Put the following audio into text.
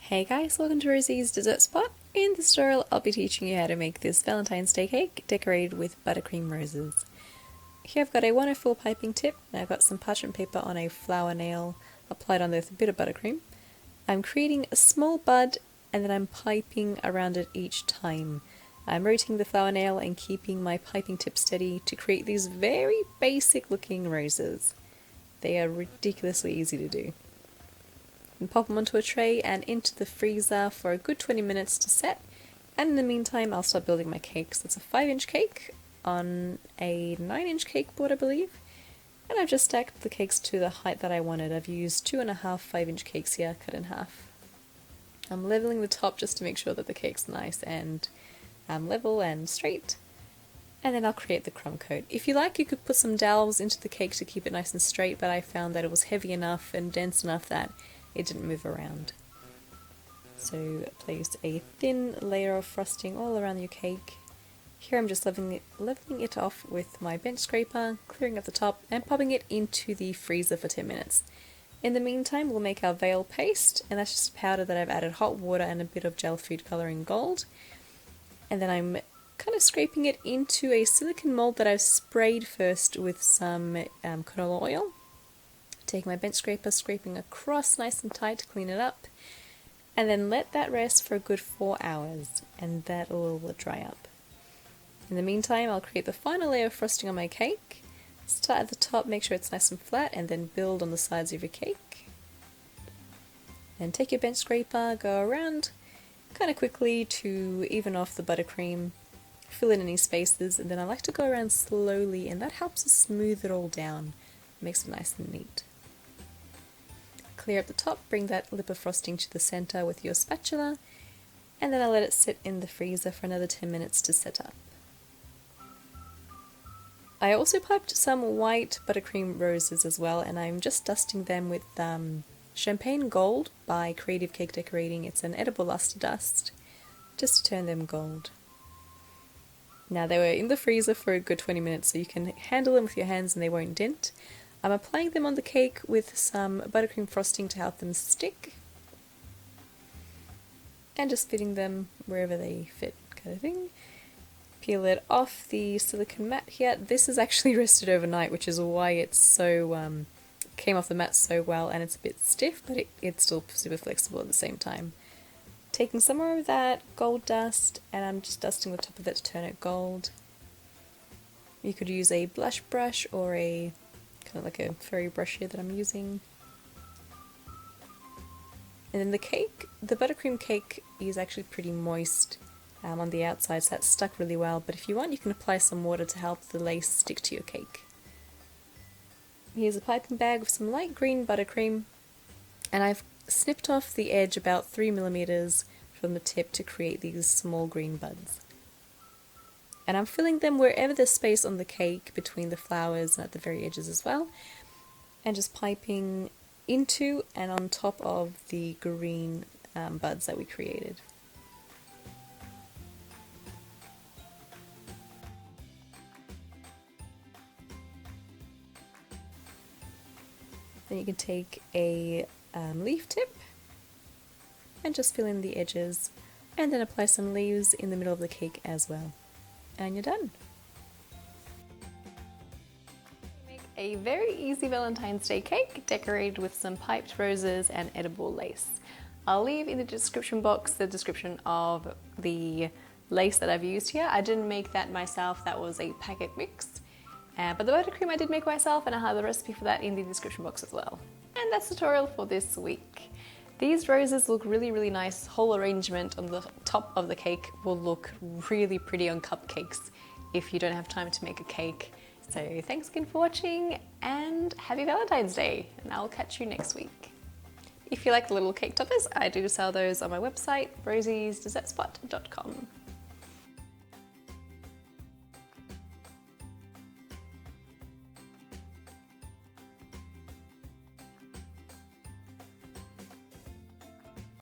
Hey guys, welcome to Rosie's Dessert Spot. In this tutorial I'll be teaching you how to make this Valentine's Day cake decorated with buttercream roses. Here I've got a 104 piping tip and I've got some parchment paper on a flower nail applied on there with a bit of buttercream. I'm creating a small bud and then I'm piping around it each time. I'm rotating the flower nail and keeping my piping tip steady to create these very basic looking roses. They are ridiculously easy to do. And pop them onto a tray and into the freezer for a good 20 minutes to set, and in the meantime I'll start building my cake. So it's a 5-inch cake on a 9-inch cake board I believe, and I've just stacked the cakes to the height that I wanted. I've used 2.5 5-inch cakes here cut in half. I'm leveling the top just to make sure that the cake's nice and level and straight, and then I'll create the crumb coat. If you like, you could put some dowels into the cake to keep it nice and straight, but I found that it was heavy enough and dense enough that it didn't move around. So place a thin layer of frosting all around your cake. Here I'm just leveling it off with my bench scraper, clearing up the top and popping it into the freezer for 10 minutes. In the meantime we'll make our veil paste, and that's just powder that I've added hot water and a bit of gel food colouring gold. And then I'm kind of scraping it into a silicone mould that I've sprayed first with some canola oil. Take my bench scraper, scraping across nice and tight to clean it up, and then let that rest for a good 4 hours, and that will dry up. In the meantime, I'll create the final layer of frosting on my cake. Start at the top, make sure it's nice and flat, and then build on the sides of your cake. Then take your bench scraper, go around kind of quickly to even off the buttercream, fill in any spaces, and then I like to go around slowly, and that helps to smooth it all down, makes it nice and neat. Clear up the top, bring that lip of frosting to the center with your spatula, and then I'll let it sit in the freezer for another 10 minutes to set up. I also piped some white buttercream roses as well, and I'm just dusting them with Champagne Gold by Creative Cake Decorating. It's an edible luster dust, just to turn them gold. Now they were in the freezer for a good 20 minutes, so you can handle them with your hands and they won't dent. I'm applying them on the cake with some buttercream frosting to help them stick, and just fitting them wherever they fit, kind of thing. Peel it off the silicone mat here. This is actually rested overnight, which is why it's so came off the mat so well, and it's a bit stiff, but it's still super flexible at the same time. Taking some more of that gold dust, and I'm just dusting the top of it to turn it gold. You could use a blush brush or a kind of like a fairy brush here that I'm using. And then the cake, the buttercream cake is actually pretty moist on the outside, so that's stuck really well, but if you want you can apply some water to help the lace stick to your cake. Here's a piping bag with some light green buttercream, and I've snipped off the edge about 3mm from the tip to create these small green buds. And I'm filling them wherever there's space on the cake, between the flowers and at the very edges as well, and just piping into and on top of the green buds that we created. Then you can take a leaf tip and just fill in the edges, and then apply some leaves in the middle of the cake as well. And you're done. Make a very easy Valentine's Day cake decorated with some piped roses and edible lace. I'll leave in the description box the description of the lace that I've used here. I didn't make that myself, that was a packet mix. But the buttercream I did make myself, and I have the recipe for that in the description box as well. And that's the tutorial for this week. These roses look really nice. Whole arrangement on the top of the cake will look really pretty on cupcakes if you don't have time to make a cake. So thanks again for watching, and happy Valentine's Day, and I'll catch you next week. If you like the little cake toppers, I do sell those on my website, rosiesdessertspot.com.